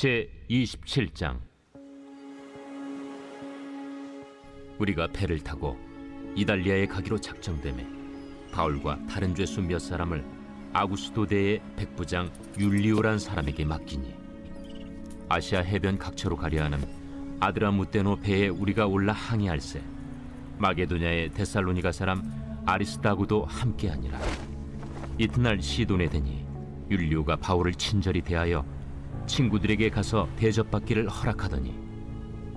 제27장. 우리가 배를 타고 이달리아에 가기로 작정되매 바울과 다른 죄수 몇 사람을 아구스도대의 백부장 율리오란 사람에게 맡기니, 아시아 해변 각처로 가려 하는 아드라무테노 배에 우리가 올라 항해할세 마게도냐의 데살로니가 사람 아리스다고도 함께하니라. 이튿날 시돈에 되니 율리오가 바울을 친절히 대하여 친구들에게 가서 대접받기를 허락하더니,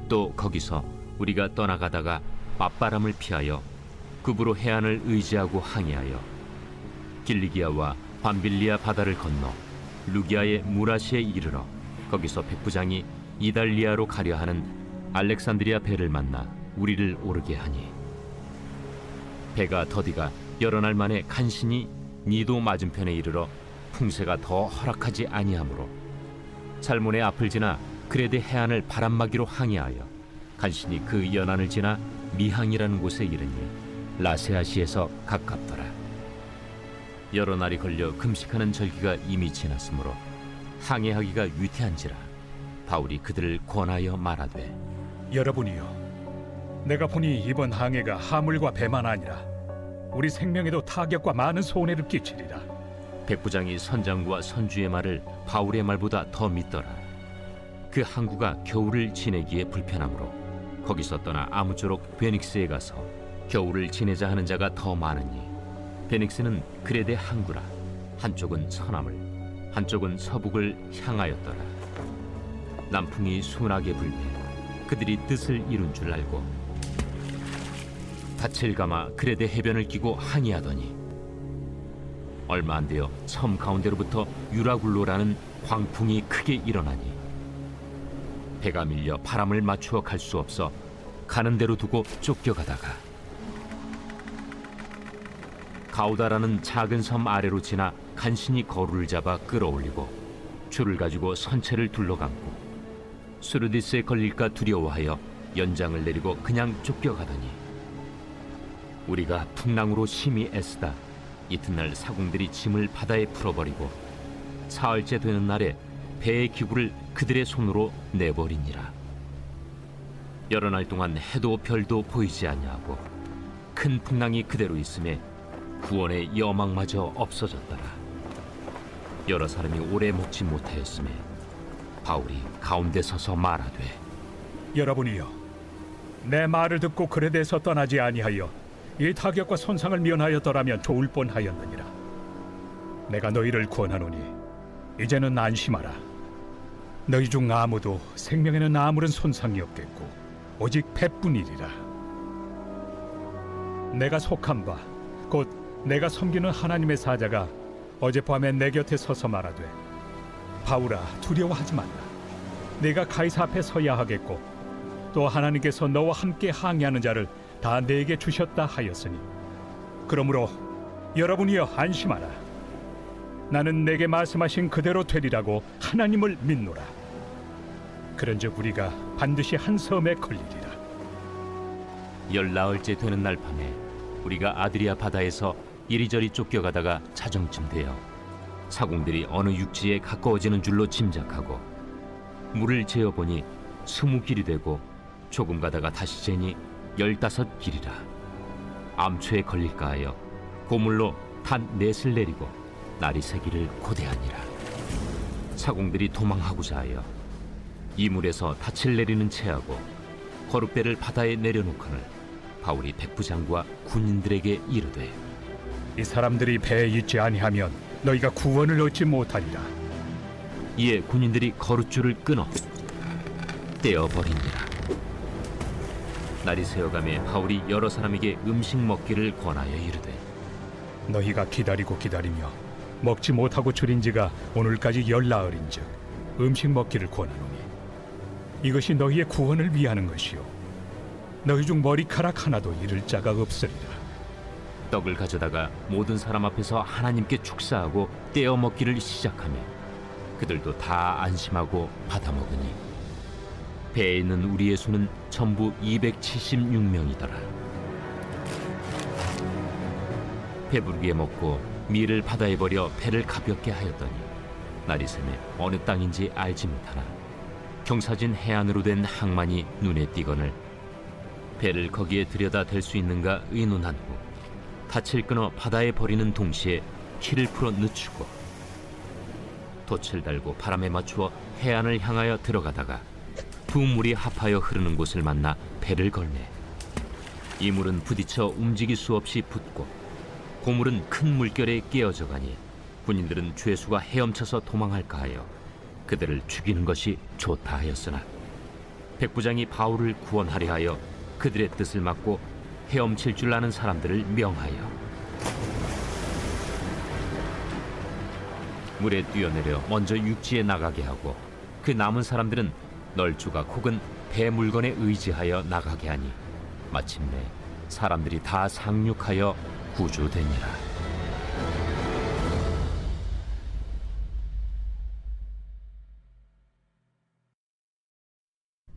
또 거기서 우리가 떠나가다가 맞바람을 피하여 급으로 해안을 의지하고 항해하여 길리기아와 밤빌리아 바다를 건너 루기아의 무라시에 이르러 거기서 백부장이 이달리아로 가려 하는 알렉산드리아 배를 만나 우리를 오르게 하니, 배가 더디가 여러 날 만에 간신히 니도 맞은편에 이르러 풍세가 더 허락하지 아니하므로 살몬의 앞을 지나 그레데 해안을 바람막이로 항해하여 간신히 그 연안을 지나 미항이라는 곳에 이르니 라세아시에서 가깝더라. 여러 날이 걸려 금식하는 절기가 이미 지났으므로 항해하기가 위태한지라 바울이 그들을 권하여 말하되, 여러분이여, 내가 보니 이번 항해가 하물과 배만 아니라 우리 생명에도 타격과 많은 손해를 끼치리라. 백부장이 선장과 선주의 말을 바울의 말보다 더 믿더라. 그 항구가 겨울을 지내기에 불편하므로 거기서 떠나 아무쪼록 베닉스에 가서 겨울을 지내자 하는 자가 더 많으니, 베닉스는 그레데 항구라. 한쪽은 서남을, 한쪽은 서북을 향하였더라. 남풍이 순하게 불매 그들이 뜻을 이룬 줄 알고 닻을 감아 그레데 해변을 끼고 항해하더니, 얼마 안 되어 섬 가운데로부터 유라굴로라는 광풍이 크게 일어나니 배가 밀려 바람을 맞추어 갈 수 없어 가는 대로 두고 쫓겨가다가 가우다라는 작은 섬 아래로 지나 간신히 거루를 잡아 끌어올리고 줄을 가지고 선체를 둘러감고 수르디스에 걸릴까 두려워하여 연장을 내리고 그냥 쫓겨가더니, 우리가 풍랑으로 심히 애쓰다 이튿날 사공들이 짐을 바다에 풀어버리고 사흘째 되는 날에 배의 기구를 그들의 손으로 내버리니라. 여러 날 동안 해도 별도 보이지 아니하고 큰 풍랑이 그대로 있음에 구원의 여망마저 없어졌더라. 여러 사람이 오래 먹지 못하였음에 바울이 가운데 서서 말하되, 여러분이여, 내 말을 듣고 그레데에서 떠나지 아니하여 이 타격과 손상을 면하였더라면 좋을 뻔하였느니라. 내가 너희를 권하노니 이제는 안심하라. 너희 중 아무도 생명에는 아무런 손상이 없겠고 오직 배뿐이리라. 내가 속한 바 곧 내가 섬기는 하나님의 사자가 어젯밤에 내 곁에 서서 말하되, 바울아, 두려워하지 말라. 네가 가이사 앞에 서야 하겠고 또 하나님께서 너와 함께 항해하는 자를 다 내게 주셨다 하였으니, 그러므로 여러분이여 안심하라. 나는 내게 말씀하신 그대로 되리라고 하나님을 믿노라. 그런즉 우리가 반드시 한 섬에 걸리리라. 열나흘째 되는 날 밤에 우리가 아드리아 바다에서 이리저리 쫓겨가다가 자정쯤 되어 사공들이 어느 육지에 가까워지는 줄로 짐작하고 물을 재어보니 20길이 되고 조금 가다가 다시 재니 15길이라. 암초에 걸릴까 하여 고물로 탄 넷을 내리고 날이 새기를 고대하니라. 사공들이 도망하고자 하여 이물에서 닻을 내리는 채하고 거룩대를 바다에 내려놓거늘 바울이 백부장과 군인들에게 이르되, 이 사람들이 배에 있지 아니하면 너희가 구원을 얻지 못하리라. 이에 군인들이 거룻줄을 끊어 떼어버리니라. 날이 새어가매 바울이 여러 사람에게 음식 먹기를 권하여 이르되, 너희가 기다리고 기다리며 먹지 못하고 줄인 지가 오늘까지 열나흘인즉 음식 먹기를 권하노니 이것이 너희의 구원을 위하는 것이요 너희 중 머리카락 하나도 잃을 자가 없으리라. 떡을 가져다가 모든 사람 앞에서 하나님께 축사하고 떼어 먹기를 시작하며 그들도 다 안심하고 받아 먹으니 배에 있는 우리의 수는 전부 276명이더라. 배부르게 먹고 밀을 바다에 버려 배를 가볍게 하였더니 날이 새매 어느 땅인지 알지 못하나 경사진 해안으로 된 항만이 눈에 띄거늘 배를 거기에 들여다 댈 수 있는가 의논한 후 닻을 끊어 바다에 버리는 동시에 키를 풀어 늦추고 돛을 달고 바람에 맞추어 해안을 향하여 들어가다가 두 물이 합하여 흐르는 곳을 만나 배를 걸매 이 물은 부딪혀 움직일 수 없이 붙고 고물은 큰 물결에 깨어져 가니 군인들은 죄수가 헤엄쳐서 도망할까 하여 그들을 죽이는 것이 좋다 하였으나 백부장이 바울을 구원하려 하여 그들의 뜻을 막고 헤엄칠 줄 아는 사람들을 명하여 물에 뛰어내려 먼저 육지에 나가게 하고 그 남은 사람들은 널조각 혹은 배 물건에 의지하여 나가게 하니 마침내 사람들이 다 상륙하여 구조되니라.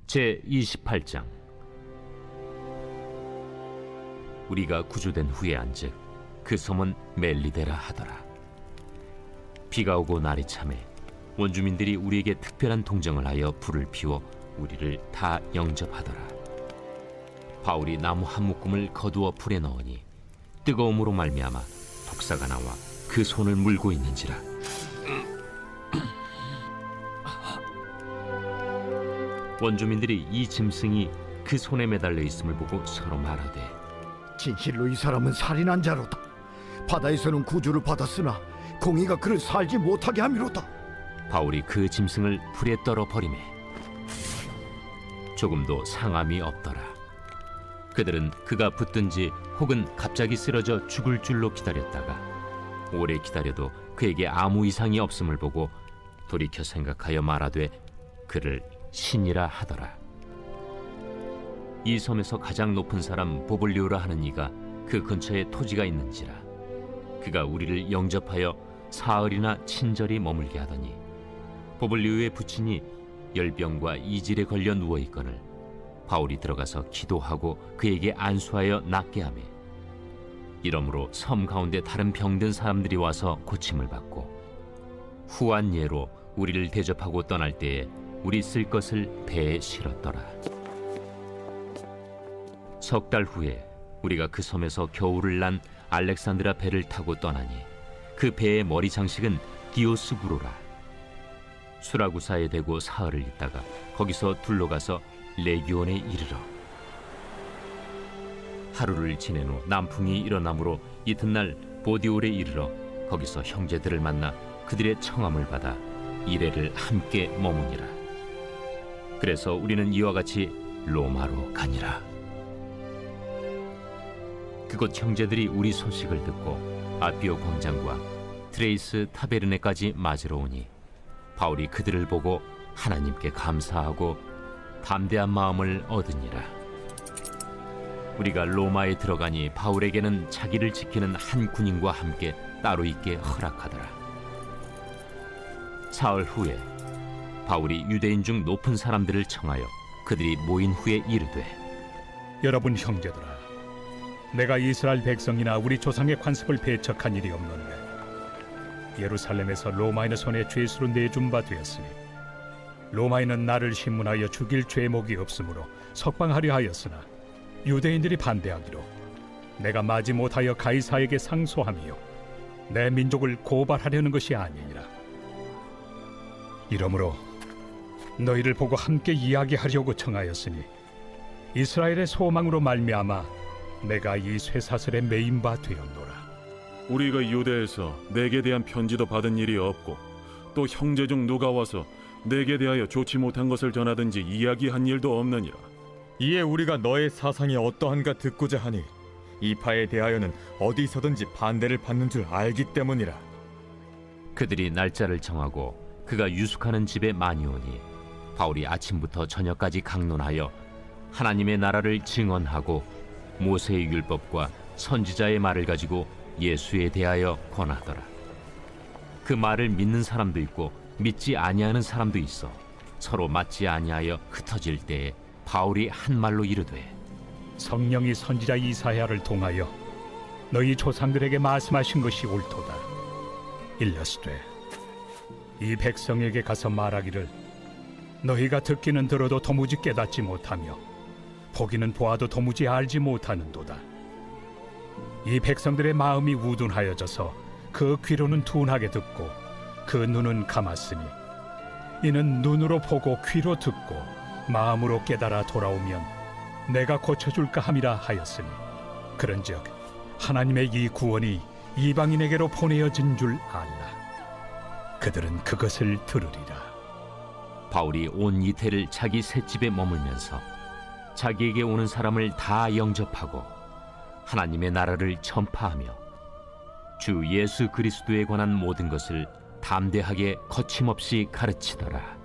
제 28장. 우리가 구조된 후에 한즉 그 섬은 멜리데라 하더라. 비가 오고 날이 참해 원주민들이 우리에게 특별한 동정을 하여 불을 피워 우리를 다 영접하더라. 바울이 나무 한 묶음을 거두어 불에 넣으니 뜨거움으로 말미암아 독사가 나와 그 손을 물고 있는지라. 원주민들이 이 짐승이 그 손에 매달려 있음을 보고 서로 말하되 진실로 이 사람은 살인한 자로다. 바다에서는 구주를 받았으나 공의가 그를 살지 못하게 함이로다. 바울이 그 짐승을 불에 떨어 버리매 조금도 상함이 없더라. 그들은 그가 붙든지 혹은 갑자기 쓰러져 죽을 줄로 기다렸다가 오래 기다려도 그에게 아무 이상이 없음을 보고 돌이켜 생각하여 말하되 그를 신이라 하더라. 이 섬에서 가장 높은 사람 보블리오라 하는 이가 그 근처에 토지가 있는지라. 그가 우리를 영접하여 사흘이나 친절히 머물게 하더니 보블리오의 부친이 열병과 이질에 걸려 누워 있거늘 바울이 들어가서 기도하고 그에게 안수하여 낫게 하매 이러므로 섬 가운데 다른 병든 사람들이 와서 고침을 받고 후한 예로 우리를 대접하고 떠날 때에 우리 쓸 것을 배에 실었더라. 석 달 후에 우리가 그 섬에서 겨울을 난 알렉산드라 배를 타고 떠나니 그 배의 머리 장식은 디오스구로라. 수라구사에 대고 사흘을 있다가 거기서 둘러가서 레기온에 이르러 하루를 지낸 후 남풍이 일어나므로 이튿날 보디올에 이르러 거기서 형제들을 만나 그들의 청함을 받아 이레를 함께 머무니라. 그래서 우리는 이와 같이 로마로 가니라. 그곳 형제들이 우리 소식을 듣고 아피오 광장과 트레이스 타베르네까지 맞으러 오니 바울이 그들을 보고 하나님께 감사하고 담대한 마음을 얻으니라. 우리가 로마에 들어가니 바울에게는 자기를 지키는 한 군인과 함께 따로 있게 허락하더라. 사흘 후에 바울이 유대인 중 높은 사람들을 청하여 그들이 모인 후에 이르되 여러분 형제들아, 내가 이스라엘 백성이나 우리 조상의 관습을 배척한 일이 없는데 예루살렘에서 로마인의 손에 죄수로 내준 바 되었으니 로마인은 나를 신문하여 죽일 죄목이 없으므로 석방하려 하였으나 유대인들이 반대하기로 내가 마지 못하여 가이사에게 상소하며 내 민족을 고발하려는 것이 아니니라. 이러므로 너희를 보고 함께 이야기하려고 청하였으니 이스라엘의 소망으로 말미암아 내가 이 쇠사슬에 매인 바 되었노라. 우리가 유대에서 내게 대한 편지도 받은 일이 없고 또 형제 중 누가 와서 내게 대하여 좋지 못한 것을 전하든지 이야기한 일도 없느니라. 이에 우리가 너의 사상이 어떠한가 듣고자 하니 이 파에 대하여는 어디서든지 반대를 받는 줄 알기 때문이라. 그들이 날짜를 정하고 그가 유숙하는 집에 많이 오니 바울이 아침부터 저녁까지 강론하여 하나님의 나라를 증언하고 모세의 율법과 선지자의 말을 가지고 예수에 대하여 권하더라. 그 말을 믿는 사람도 있고 믿지 아니하는 사람도 있어 서로 맞지 아니하여 흩어질 때에 바울이 한 말로 이르되 성령이 선지자 이사야를 통하여 너희 조상들에게 말씀하신 것이 옳도다. 일러스되 이 백성에게 가서 말하기를 너희가 듣기는 들어도 도무지 깨닫지 못하며 보기는 보아도 도무지 알지 못하는도다. 이 백성들의 마음이 우둔하여져서 그 귀로는 둔하게 듣고 그 눈은 감았으니 이는 눈으로 보고 귀로 듣고 마음으로 깨달아 돌아오면 내가 고쳐줄까 함이라 하였으니 그런즉 하나님의 이 구원이 이방인에게로 보내어진 줄 알라. 그들은 그것을 들으리라. 바울이 온 이태를 자기 셋집에 머물면서 자기에게 오는 사람을 다 영접하고 하나님의 나라를 전파하며 주 예수 그리스도에 관한 모든 것을 담대하게 거침없이 가르치더라.